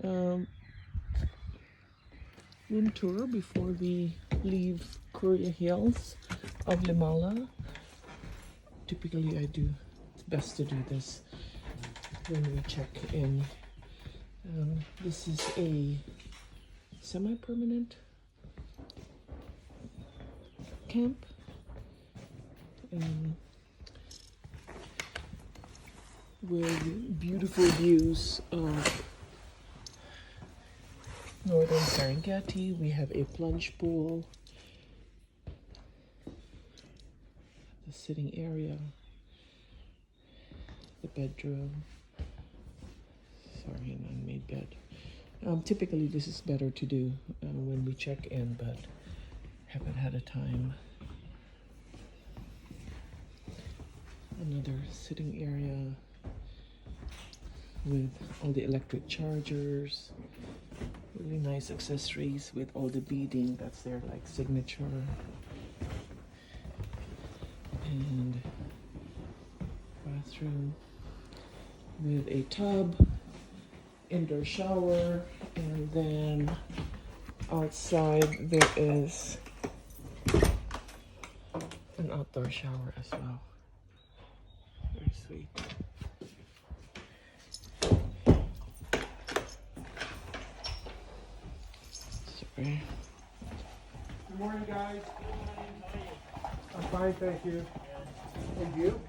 room tour before we leave Kuria Hills of Lemala. Typically I do, it's best to do this when we check in. This is a semi-permanent camp. With beautiful views of Northern Serengeti. We have a plunge pool, the sitting area, the bedroom. Sorry, an unmade bed. Typically this is better to do when we check in, but haven't had a time. Another sitting area with all the electric chargers, really nice accessories with all the beading, that's their like signature. And bathroom with a tub, indoor shower, and then outside there is an outdoor shower as well. Very sweet. Sorry. Good morning, guys. Good morning. How are you? I'm fine, thank you. And you?